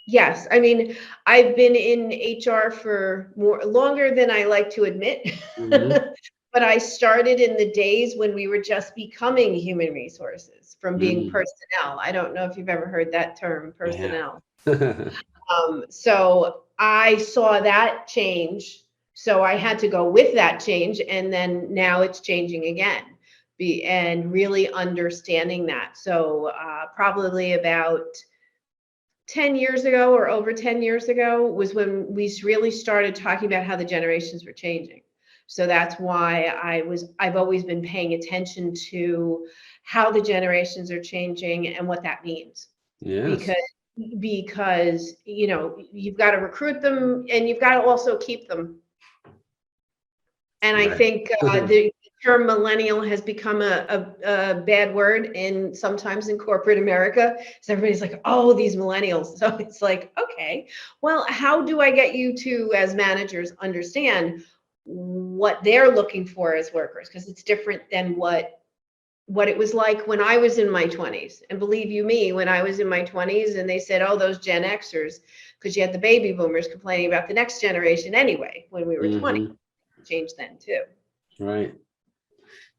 Yes, I mean, I've been in HR for more longer than I like to admit. Hmm. But I started in the days when we were just becoming human resources from being Mm, personnel. I don't know if you've ever heard that term, I have. personnel. So I saw that change. So I had to go with that change, and then now it's changing again. And really understanding that. So probably about 10 years ago or over 10 years ago was when we really started talking about how the generations were changing. So that's why I've always been paying attention to how the generations are changing and what that means. Yes. Because you've got to recruit them and you've got to also keep them. And I Right. think the term millennial has become a bad word in sometimes in corporate America. So everybody's like, oh, these millennials. So it's like, okay, well, how do I get you to, as managers, understand what they're looking for as workers? Because it's different than what it was like when I was in my 20s. And believe you me, when I was in my 20s and they said, oh, those Gen Xers, because you had the baby boomers complaining about the next generation anyway when we were 20. Hmm. Changed then too. Right.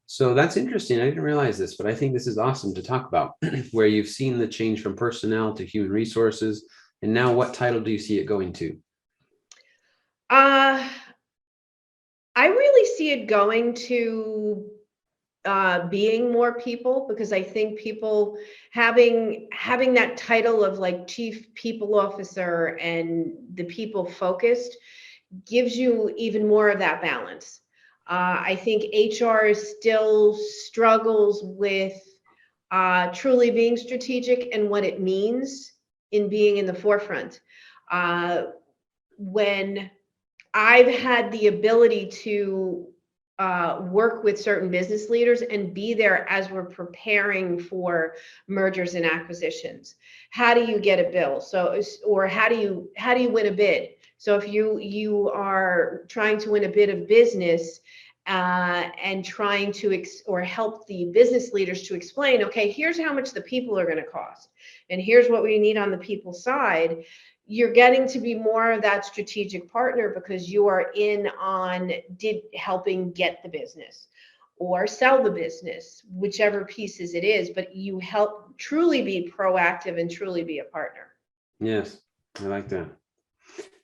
So that's interesting. I didn't realize this, but I think this is awesome to talk about, where you've seen the change from personnel to human resources. And now what title do you see it going to? Uh, I really see it going to being more people because I think people having that title of like chief people officer and the people focused gives you even more of that balance. I think HR still struggles with truly being strategic and what it means in being in the forefront. Uh, when I've had the ability to work with certain business leaders and be there as we're preparing for mergers and acquisitions. How do you get a bill? So, or how do you win a bid? So, if you are trying to win a bid of business and trying to or help the business leaders to explain, okay, here's how much the people are going to cost, and here's what we need on the people side, you're getting to be more of that strategic partner because you are in on did helping get the business or sell the business, whichever pieces it is, but you help truly be proactive and truly be a partner. Yes, I like that.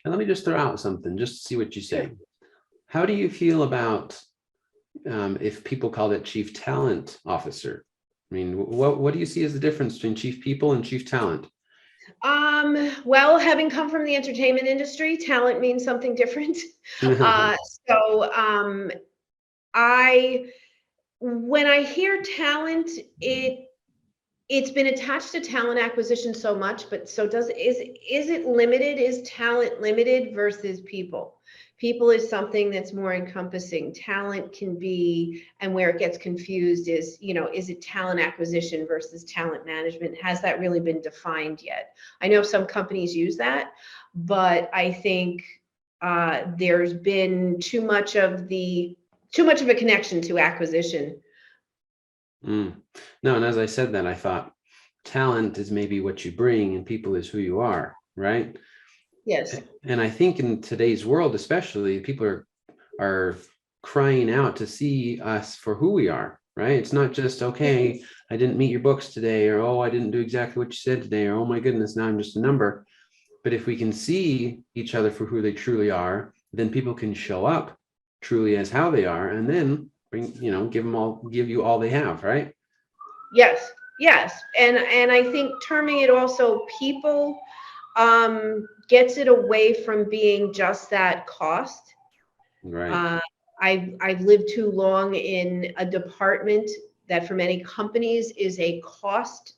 And let me just throw out something just to see what you Sure. say. How do you feel about if people call it chief talent officer? I mean, what do you see as the difference between chief people and chief talent? Well, having come from the entertainment industry, talent means something different. Uh, so I when I hear talent, it's been attached to talent acquisition so much, but so does is it limited? Is talent limited versus people? People is something that's more encompassing. Talent can be, and where it gets confused is, is it talent acquisition versus talent management? Has that really been defined yet? I know some companies use that, but I think there's been too much of a connection to acquisition. Mm. No, and as I said that, I thought talent is maybe what you bring and people is who you are, right? Yes. And I think in today's world, especially, people are crying out to see us for who we are, right? It's not just, okay, I didn't meet your books today, or oh, I didn't do exactly what you said today, or oh my goodness, now I'm just a number. But if we can see each other for who they truly are, then people can show up truly as how they are, and then bring, give you all they have, right? Yes, yes, and I think terming it also people gets it away from being just that cost. Right. Uh, I've lived too long in a department that for many companies is a cost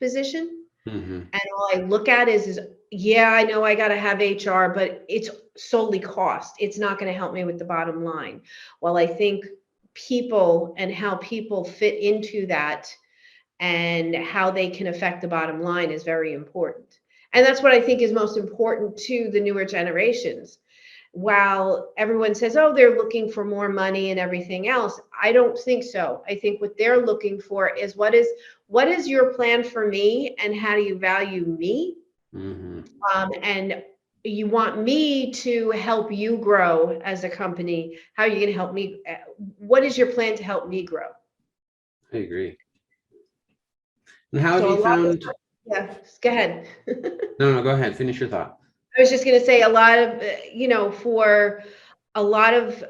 position, Hmm. and all I look at is yeah, I know I got to have HR, but it's solely cost. It's not going to help me with the bottom line. Well, I think people and how people fit into that and how they can affect the bottom line is very important. And that's what I think is most important to the newer generations. While everyone says, oh, they're looking for more money and everything else, I don't think so. I think what they're looking for is what is your plan for me and how do you value me? Hmm. And you want me to help you grow as a company. How are you going to help me? What is your plan to help me grow? I agree. And how have So a you lot of, found? yeah, go ahead. No, no, go ahead. Finish your thought. I was just going to say a lot of, for a lot of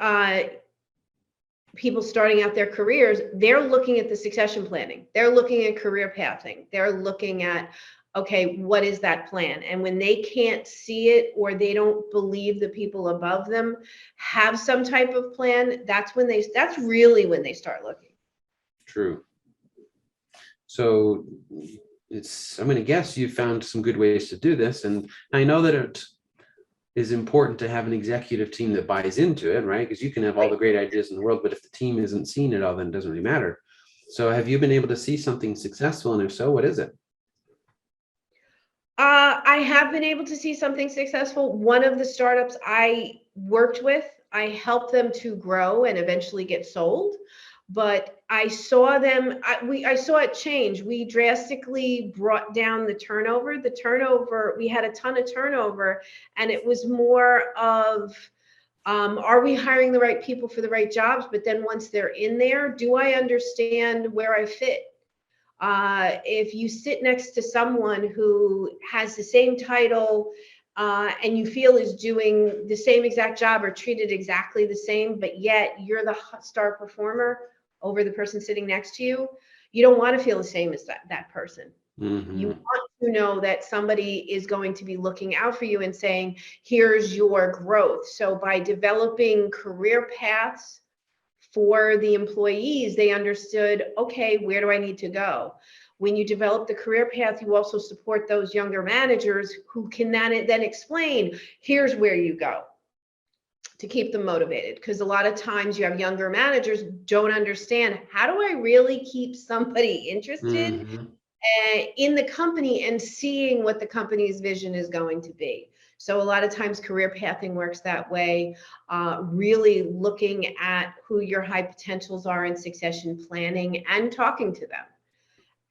people starting out their careers, they're looking at the succession planning. They're looking at career pathing. They're looking at, okay, what is that plan? And when they can't see it or they don't believe the people above them have some type of plan, that's really when they start looking. True. So I'm going to guess you found some good ways to do this. And I know that it is important to have an executive team that buys into it, right? Because you can have all Right. the great ideas in the world, but if the team isn't seeing it all, then it doesn't really matter. So have you been able to see something successful? And if so, what is it? I have been able to see something successful. One of the startups I worked with, I helped them to grow and eventually get sold. But I saw I saw it change. We drastically brought down the turnover. We had a ton of turnover, and it was more of, are we hiring the right people for the right jobs? But then once they're in there, do I understand where I fit? If you sit next to someone who has the same title and you feel is doing the same exact job or treated exactly the same, but yet you're the star performer over the person sitting next to you, you don't want to feel the same as that person. You Mm-hmm. want to know that somebody is going to be looking out for you and saying, here's your growth. So by developing career paths for the employees, they understood, okay, where do I need to go? When you develop the career path, you also support those younger managers who can then explain, here's where you go, to keep them motivated. Because a lot of times you have younger managers don't understand, how do I really keep somebody interested Mm-hmm. in the company and seeing what the company's vision is going to be. So a lot of times career pathing works that way, really looking at who your high potentials are in succession planning and talking to them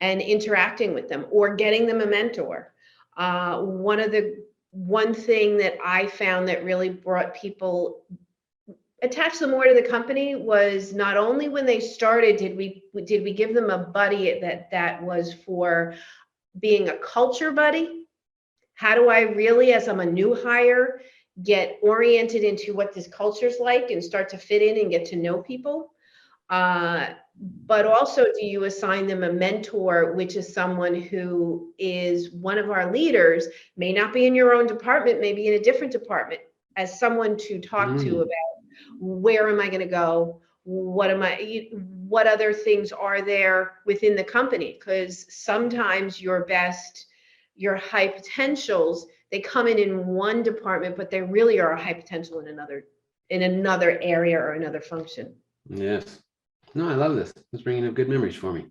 and interacting with them or getting them a mentor. One thing that I found that really brought people attached them more to the company was not only when they started did we give them a buddy that was for being a culture buddy. How do I really, as I'm a new hire, get oriented into what this culture's like and start to fit in and get to know people? Uh, but also, do you assign them a mentor, which is someone who is one of our leaders, may not be in your own department, maybe in a different department, as someone to talk to Mm-hmm. about where am I going to go? What other things are there within the company? Because sometimes your high potentials, they come in one department, but they really are a high potential in another area or another function. Yes. No, I love this. It's bringing up good memories for me.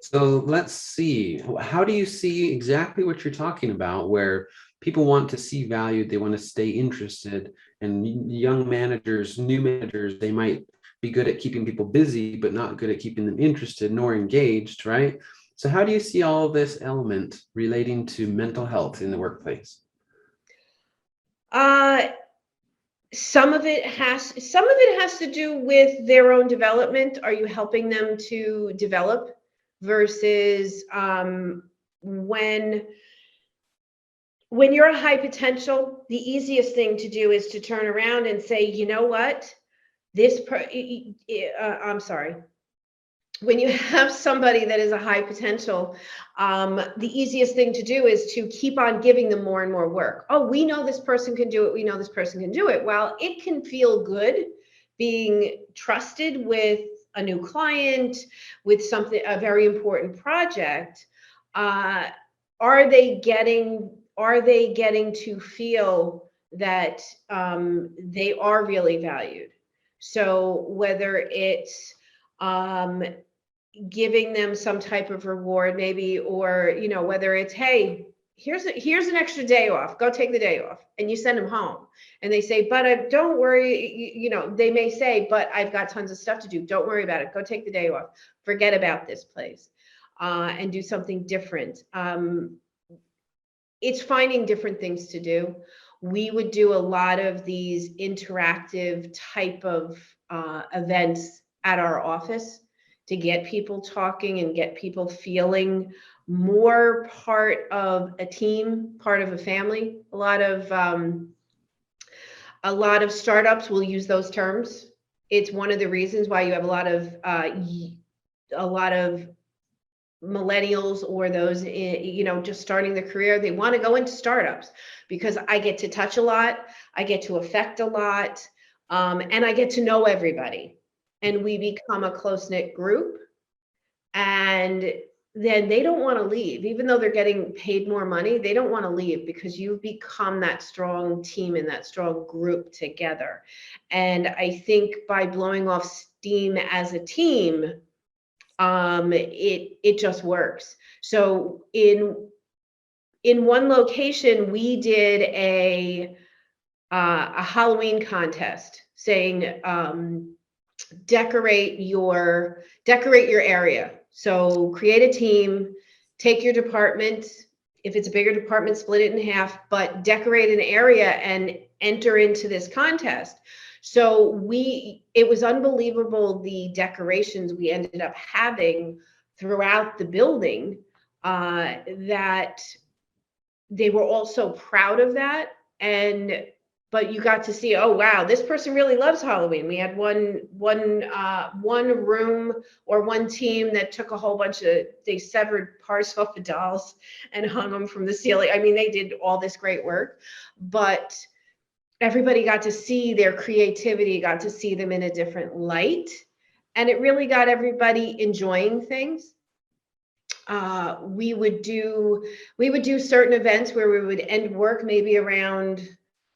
So let's see. How do you see exactly what you're talking about, where people want to see valued, they want to stay interested, and young managers, new managers, they might be good at keeping people busy, but not good at keeping them interested nor engaged, right? So how do you see all this element relating to mental health in the workplace? Uh, some of it has to do with their own development. Are you helping them to develop versus when you're a high potential, the easiest thing to do is to turn around and say, you know what, I'm sorry. When you have somebody that is a high potential, the easiest thing to do is to keep on giving them more and more work. Oh, we know this person can do it. We know this person can do it. Well, it can feel good being trusted with a new client, with a very important project. Uh, are they getting to feel that they are really valued? So whether it's um, giving them some type of reward maybe, or whether it's, hey, here's an extra day off, go take the day off, and you send them home and they say, but don't worry, they may say, but I've got tons of stuff to do, don't worry about it, go take the day off, forget about this place, and do something different. it's finding different things to do. We would do a lot of these interactive type of events at our office to get people talking and get people feeling more part of a team, part of a family. A lot of startups will use those terms. It's one of the reasons why you have a lot of millennials or those just starting their career. They want to go into startups because I get to touch a lot, I get to affect a lot, and I get to know everybody, and we become a close-knit group. And then they don't want to leave, even though they're getting paid more money. They don't want to leave because you've become that strong team and that strong group together. And I think by blowing off steam as a team, it just works. So in one location, we did a Halloween contest saying, decorate your area. So create a team, take your department. If it's a bigger department, split it in half, but decorate an area and enter into this contest. So it was unbelievable, the decorations we ended up having throughout the building, that they were all so proud of that. But you got to see, oh wow, this person really loves Halloween. We had one room or one team that took a whole bunch of, they severed parts off of dolls and hung them from the ceiling. I mean, they did all this great work, but everybody got to see their creativity, got to see them in a different light, and it really got everybody enjoying things. We would do certain events where we would end work maybe around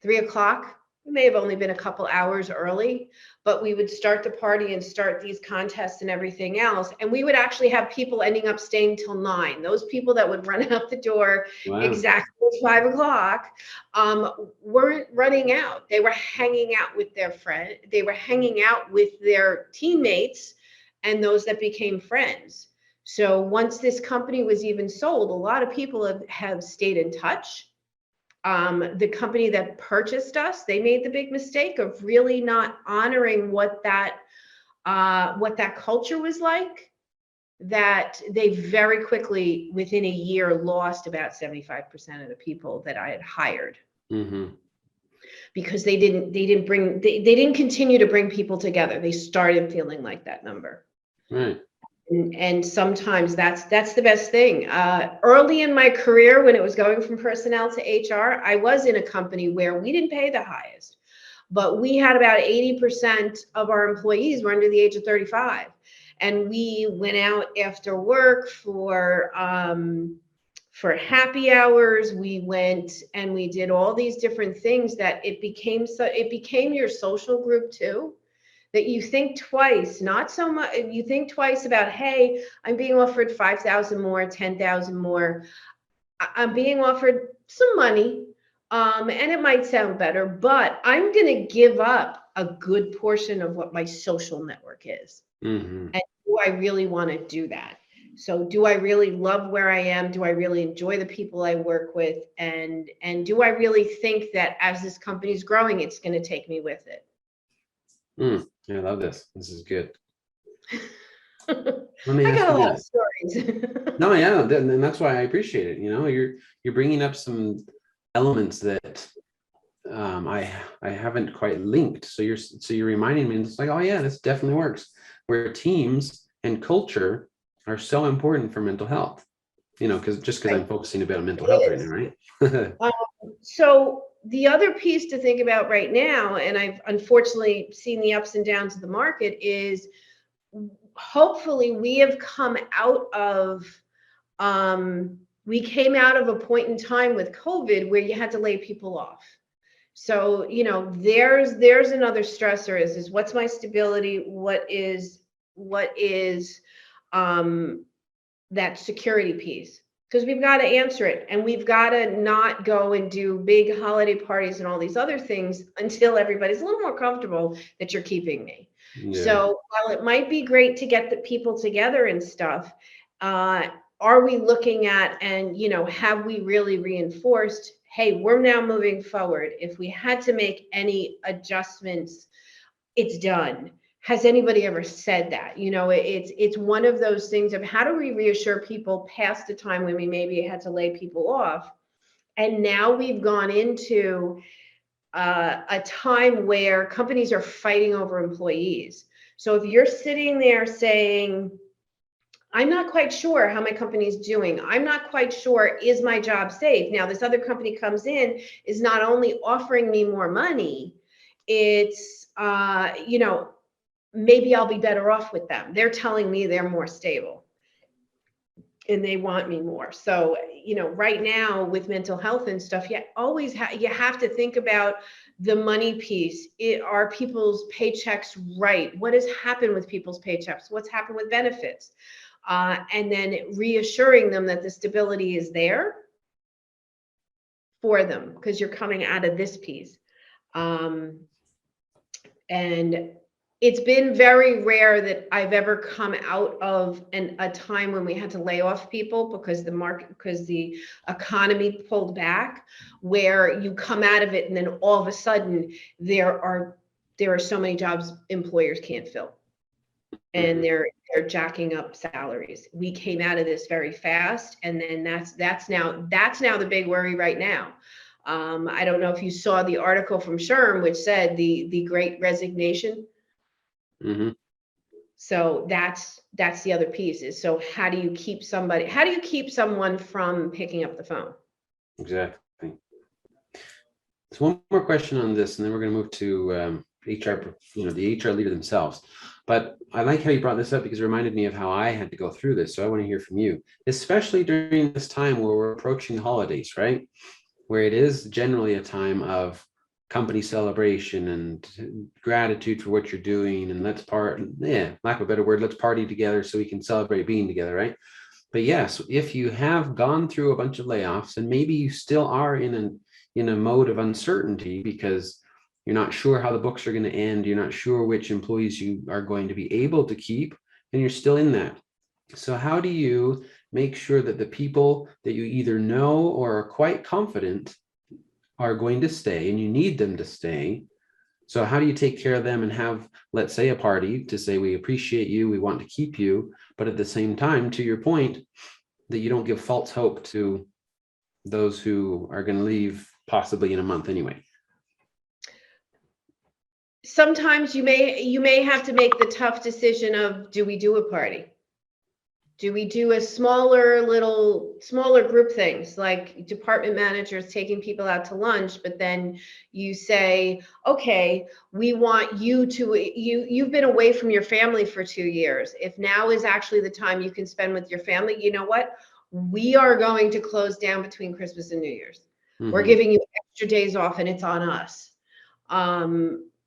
3 o'clock. We may have only been a couple hours early, but we would start the party and start these contests and everything else. And we would actually have people ending up staying till 9. Those people that would run out the door exactly at 5 o'clock weren't running out. They were hanging out with their friend. They were hanging out with their teammates and those that became friends. So once this company was even sold, a lot of people have stayed in touch. The company that purchased us, they made the big mistake of really not honoring what that culture was like, that they very quickly, within a year, lost about 75% of the people that I had hired. Mm-hmm. Because they didn't continue to bring people together. They started feeling like that number. Right. And sometimes that's the best thing. Early in my career, when it was going from personnel to HR, I was in a company where we didn't pay the highest, but we had about 80% of our employees were under the age of 35. And we went out after work for happy hours. We went and we did all these different things that it became your social group too. That you think twice, not so much, you think twice about, hey, I'm being offered 5,000 more, 10,000 more. I'm being offered some money, and it might sound better, but I'm going to give up a good portion of what my social network is. Mm-hmm. And do I really want to do that? So do I really love where I am? Do I really enjoy the people I work with? And do I really think that as this company is growing, it's going to take me with it? I love this. This is good. Let me ask you a lot of stories. No, yeah, and that's why I appreciate it. You're bringing up some elements that I haven't quite linked. So you're reminding me, and it's like, oh yeah, this definitely works. Where teams and culture are so important for mental health. Because I'm focusing a bit on mental health right now, right? So the other piece to think about right now, and I've unfortunately seen the ups and downs of the market, is hopefully we have come out of we came out of a point in time with COVID where you had to lay people off. So there's another stressor is what's my stability, what is that security piece, because we've got to answer it, and we've got to not go and do big holiday parties and all these other things until everybody's a little more comfortable that you're keeping me. Yeah. So while it might be great to get the people together and stuff, are we looking at, and have we really reinforced, hey, we're now moving forward. If we had to make any adjustments, it's done. Has anybody ever said that? It's one of those things of how do we reassure people past the time when we maybe had to lay people off, and now we've gone into a time where companies are fighting over employees. So if you're sitting there saying, I'm not quite sure how my company's doing, I'm not quite sure, is my job safe? Now, this other company comes in, is not only offering me more money, it's, maybe I'll be better off with them. They're telling me they're more stable and they want me more. So, right now with mental health and stuff, you have to think about the money piece. Are people's paychecks right? What has happened with people's paychecks? What's happened with benefits? And then reassuring them that the stability is there for them because you're coming out of this piece. And it's been very rare that I've ever come out of a time when we had to lay off people because the economy pulled back, where you come out of it and then all of a sudden there are so many jobs employers can't fill, and they're jacking up salaries. We came out of this very fast, and then that's now the big worry right now. I don't know if you saw the article from SHRM, which said the Great Resignation. Mm-hmm. So that's the other piece is, so how do you keep someone from picking up the phone? Exactly. So one more question on this, and then we're going to move to HR, the HR leader themselves. But I like how you brought this up because it reminded me of how I had to go through this. So I want to hear from you, especially during this time where we're approaching the holidays, right? Where it is generally a time of company celebration and gratitude for what you're doing. And lack of a better word, let's party together so we can celebrate being together, right? But yes, if you have gone through a bunch of layoffs and maybe you still are in a mode of uncertainty because you're not sure how the books are going to end, you're not sure which employees you are going to be able to keep, and you're still in that. So how do you make sure that the people that you either know or are quite confident are going to stay and you need them to stay? So how do you take care of them and have, let's say, a party to say, we appreciate you, we want to keep you, but at the same time, to your point, that you don't give false hope to those who are going to leave possibly in a month anyway? Sometimes you may have to make the tough decision of, do we do a party? Do we do a smaller group things like department managers taking people out to lunch, but then you say, okay, we want you've been away from your family for 2 years. If now is actually the time you can spend with your family, you know what? We are going to close down between Christmas and New Year's. Mm-hmm. We're giving you extra days off and it's on us.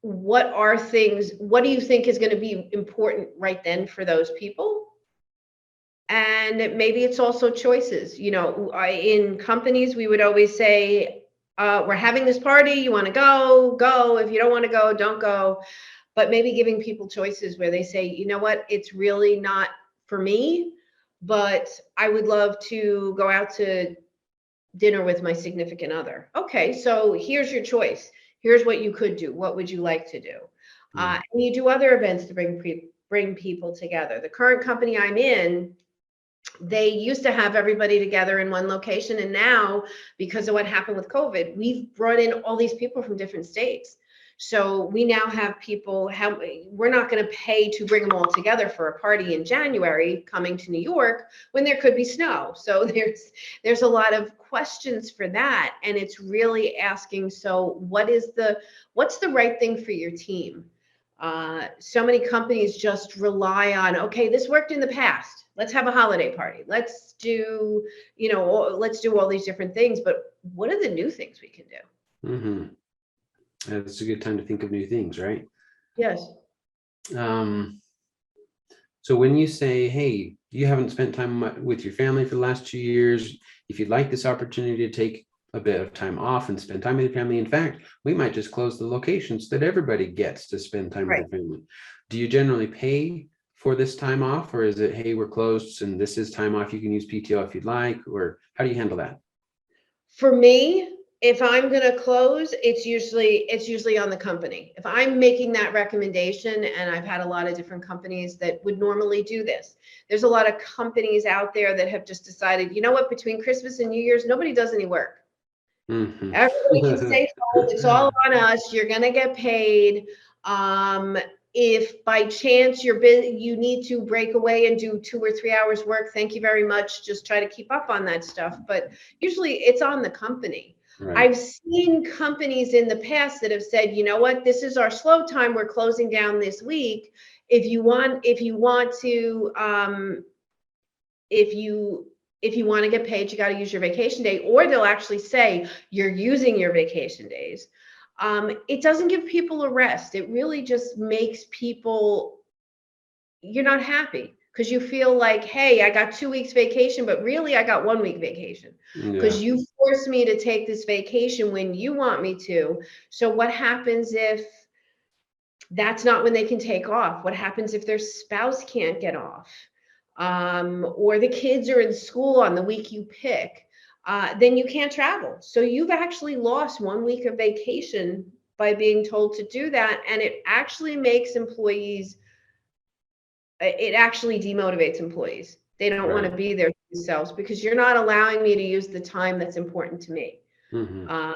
What do you think is going to be important right then for those people? And maybe it's also choices. In companies, we would always say, we're having this party. You want to go, go. If you don't want to go, don't go. But maybe giving people choices where they say, you know what, it's really not for me, but I would love to go out to dinner with my significant other. Okay, so here's your choice. Here's what you could do. What would you like to do? And you do other events to bring people together. The current company I'm in, they used to have everybody together in one location. And now, because of what happened with COVID, we've brought in all these people from different states. So we now have people, we're not going to pay to bring them all together for a party in January coming to New York when there could be snow. So there's a lot of questions for that. And it's really asking, so what's the right thing for your team? So many companies just rely on, okay, this worked in the past. Let's have a holiday party. Let's do all these different things. But what are the new things we can do? Mm-hmm. It's a good time to think of new things, right? Yes. So when you say, hey, you haven't spent time with your family for the last 2 years, if you'd like this opportunity to take a bit of time off and spend time with your family, in fact, we might just close the locations so that everybody gets to spend time with their family. Do you generally pay for this time off, or is it, hey, we're closed and this is time off, you can use PTO if you'd like, or how do you handle that? For me, if I'm going to close, it's usually on the company. If I'm making that recommendation, and I've had a lot of different companies that would normally do this. There's a lot of companies out there that have just decided, you know what, between Christmas and New Year's, nobody does any work. Mhm. Everybody can stay home. It's all on us. You're gonna get paid. If by chance you need to break away and do 2 or 3 hours work, thank you very much. Just try to keep up on that stuff. But usually it's on the company. Right. I've seen companies in the past that have said, you know what, this is our slow time. We're closing down this week. If you if you want to get paid, you got to use your vacation day, or they'll actually say you're using your vacation days. It doesn't give people a rest. It really just makes people, you're not happy because you feel like, hey, I got 2 weeks vacation, but really I got 1 week vacation Yeah. because you forced me to take this vacation when you want me to. So what happens if that's not when they can take off? What happens if their spouse can't get off? Or the kids are in school on the week you pick? Then you can't travel. So you've actually lost 1 week of vacation by being told to do that. And it actually makes employees, it actually demotivates employees. They don't want Right. to be there themselves because you're not allowing me to use the time that's important to me. Hmm. Uh,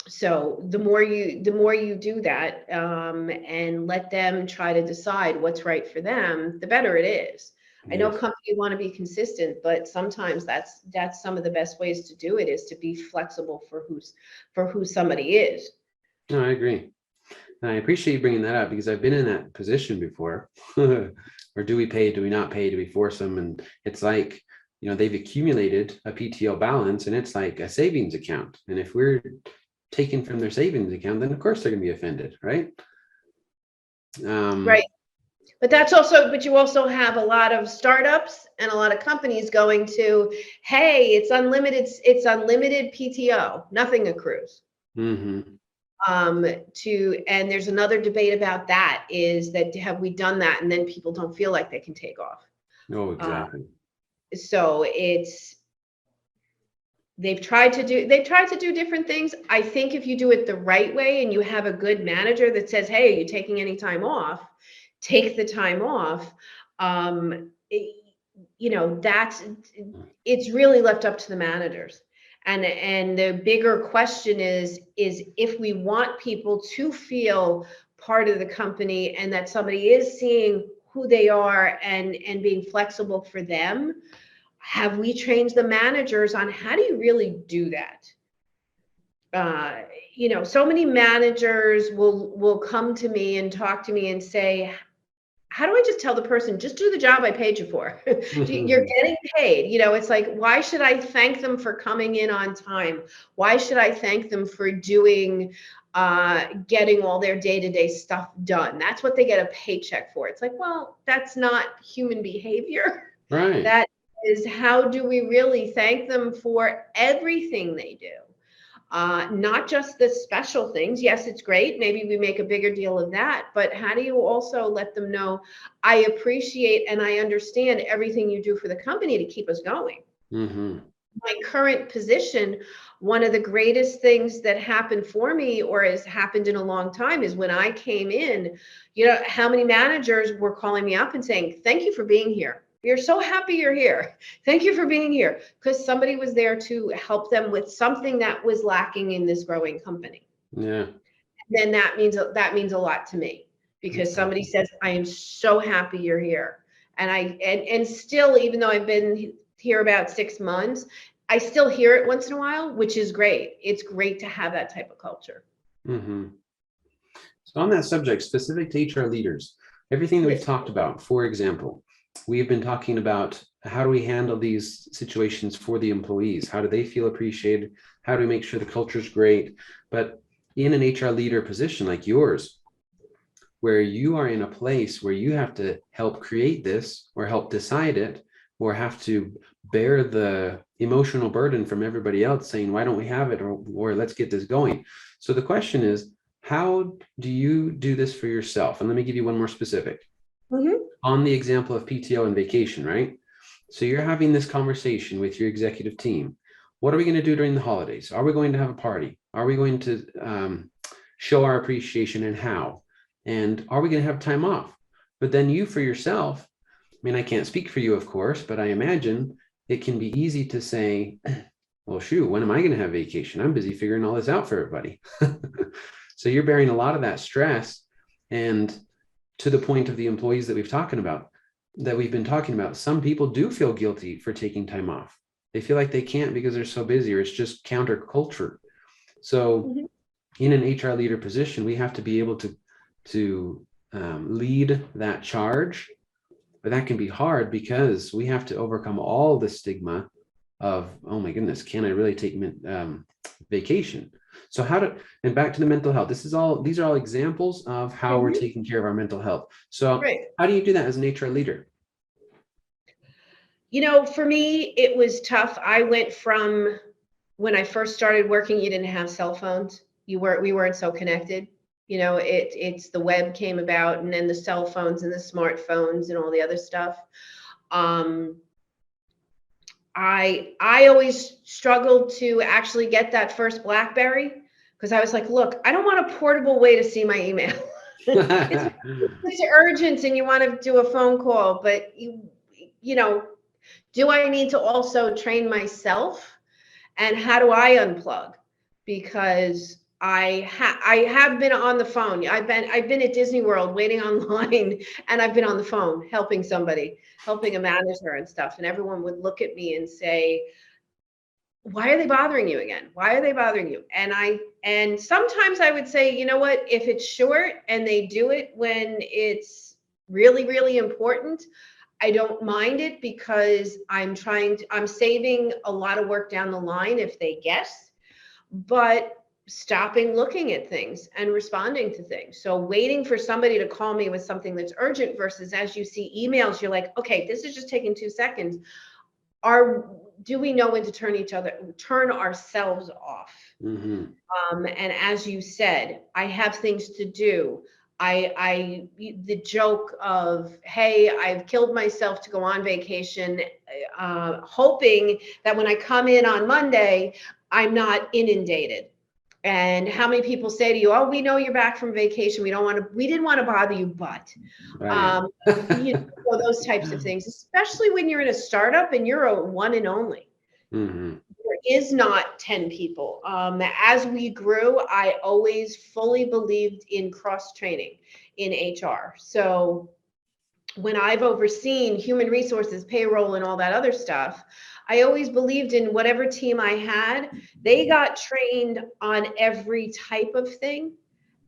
so the more you do that, and let them try to decide what's right for them, the better it is. I know Yes. companies want to be consistent, but sometimes that's some of the best ways to do it, is to be flexible for who somebody is. No, I agree. And I appreciate you bringing that up because I've been in that position before. Or do we pay? Do we not pay? Do we force them? And it's like, they've accumulated a PTO balance and it's like a savings account. And if we're taken from their savings account, then of course they're going to be offended, right? Right. Um, But you also have a lot of startups and a lot of companies going to, hey, it's unlimited PTO, nothing accrues. mhm. And there's another debate about that, is that have we done that and then people don't feel like they can take off. Oh, uh, exactly. so it's they've tried to do different things. I think if you do it the right way and you have a good manager that says, hey, are you taking any time off, take the time off. That's it's really left up to the managers. And the bigger question is if we want people to feel part of the company and that somebody is seeing who they are and being flexible for them, have we trained the managers on how do you really do that? So many managers will come to me and talk to me and say, how do I just tell the person, just do the job I paid you for? You're getting paid. It's like, why should I thank them for coming in on time? Why should I thank them for getting all their day-to-day stuff done? That's what they get a paycheck for. It's like, well, that's not human behavior. Right. That is, how do we really thank them for everything they do? Not just the special things. Yes, it's great. Maybe we make a bigger deal of that, but how do you also let them know, I appreciate and I understand everything you do for the company to keep us going? Hmm. My current position, one of the greatest things that happened for me, or has happened in a long time, is when I came in, how many managers were calling me up and saying, thank you for being here. We are so happy you're here. Thank you for being here. Because somebody was there to help them with something that was lacking in this growing company. Yeah, Then that means a lot to me, because that's somebody awesome. says, I am so happy you're here. And still, even though I've been here about 6 months, I still hear it once in a while, which is great. It's great to have that type of culture. Hmm. So on that subject, specific to HR leaders, everything that we've Yes. talked about, for example, we've been talking about how do we handle these situations for the employees? How do they feel appreciated? How do we make sure the culture is great? But in an HR leader position like yours, where you are in a place where you have to help create this or help decide it, or have to bear the emotional burden from everybody else saying, why don't we have it? Or let's get this going. So the question is, how do you do this for yourself? And let me give you one more specific. Mhm. on the example of PTO and vacation, right? So you're having this conversation with your executive team. What are we going to do during the holidays? Are we going to have a party? Are we going to show our appreciation, and how? And are we going to have time off? But then you, for yourself, I mean, I can't speak for you, of course, but I imagine it can be easy to say, well, shoot, when am I going to have vacation? I'm busy figuring all this out for everybody. So you're bearing a lot of that stress. And to the point of the employees that we've been talking about, some people do feel guilty for taking time off. They feel like they can't because they're so busy, or it's just counterculture. So in an HR leader position, we have to be able to lead that charge. But that can be hard because we have to overcome all the stigma of, oh my goodness, can I really take vacation? So and back to the mental health, these are all examples of how we're taking care of our mental health. So how do you do that as an HR leader? For me, it was tough. I went from, when I first started working, you didn't have cell phones. We weren't so connected. It's the web came about, and then the cell phones and the smartphones and all the other stuff. I always struggled to actually get that first BlackBerry, because I was like, look, I don't want a portable way to see my email. It's urgent and you want to do a phone call, but do I need to also train myself? And how do I unplug? Because I have been on the phone. I've been at Disney World waiting online, and I've been on the phone helping a manager and stuff. And everyone would look at me and say, why are they bothering you again? Why are they bothering you? And sometimes I would say, you know what, if it's short and they do it when it's really, really important, I don't mind it, because I'm saving a lot of work down the line if they guess, but stopping looking at things and responding to things. So waiting for somebody to call me with something that's urgent versus, as you see emails, you're like, okay, this is just taking 2 seconds. Do we know when to turn ourselves off? And as you said, I have things to do. The joke of, hey, I've killed myself to go on vacation, hoping that when I come in on Monday, I'm not inundated. And how many people say to you, oh, we know you're back from vacation. We didn't want to bother you, but, those types of things, especially when you're in a startup and you're a one and only. There is not 10 people. As we grew, I always fully believed in cross-training in HR. So when I've overseen human resources, payroll, and all that other stuff, I always believed in whatever team I had, they got trained on every type of thing.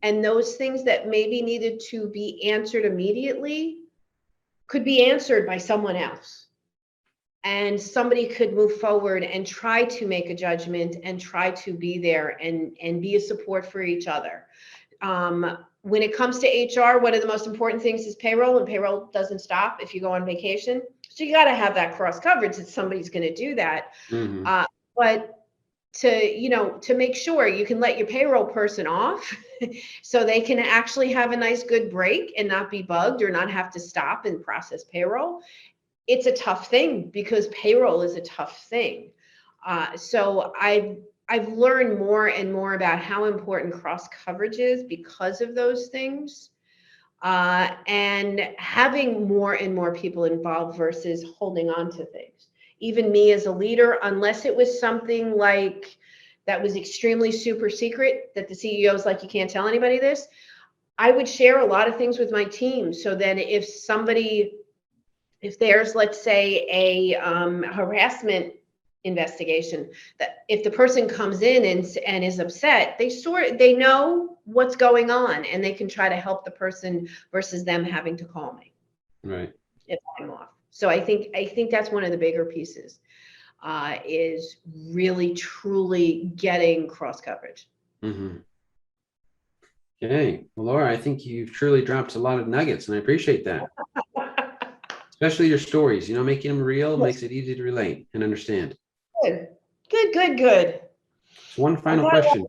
And those things that maybe needed to be answered immediately could be answered by someone else. And somebody could move forward and try to make a judgment and try to be there and be a support for each other. When it comes to HR, one of the most important things is payroll, and payroll doesn't stop if you go on vacation. So you got to have that cross coverage that somebody's going to do that. But to make sure you can let your payroll person off so they can actually have a nice good break and not be bugged or not have to stop and process payroll. It's a tough thing, because payroll is a tough thing. So I've learned more and more about how important cross coverage is because of those things, and having more and more people involved versus holding on to things. Even me as a leader, unless it was something like that was extremely super secret that the CEO's like, you can't tell anybody this, I would share a lot of things with my team. So then if there's, let's say, a harassment investigation, that if the person comes in and is upset, they know what's going on and they can try to help the person versus them having to call me. Right. If I'm off. So I think that's one of the bigger pieces, is really truly getting cross coverage. Okay. Well, Laura, I think you've truly dropped a lot of nuggets, and I appreciate that. Especially your stories, making them real makes it easy to relate and understand. Good. So one final question.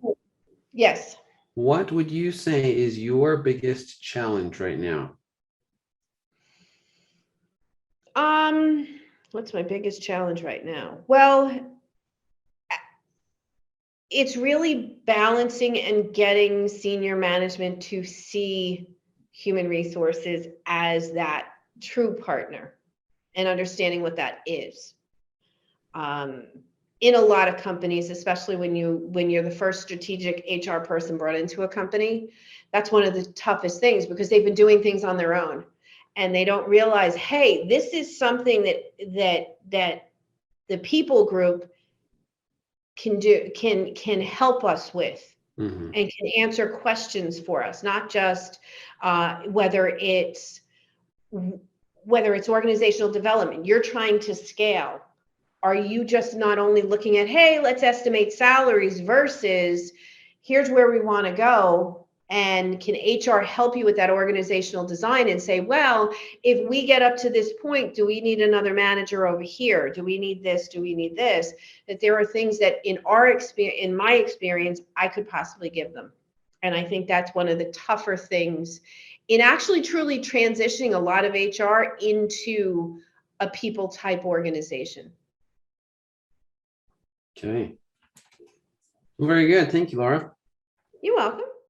Yes. What would you say is your biggest challenge right now? What's my biggest challenge right now? Well, it's really balancing and getting senior management to see human resources as that true partner and understanding what that is. In a lot of companies, especially when you're the first strategic HR person brought into a company, that's one of the toughest things because they've been doing things on their own and they don't realize, hey, this is something that the people group can help us with Mhm. and can answer questions for us, not just whether it's organizational development. You're trying to scale. Are you just not only looking at, hey, let's estimate salaries versus here's where we want to go? And can HR help you with that organizational design and say, well, if we get up to this point, do we need another manager over here? Do we need this? Do we need this? That there are things that in my experience, I could possibly give them. And I think that's one of the tougher things in actually truly transitioning a lot of HR into a people type organization. Okay. Well, very good. Thank you, Laura. You're welcome.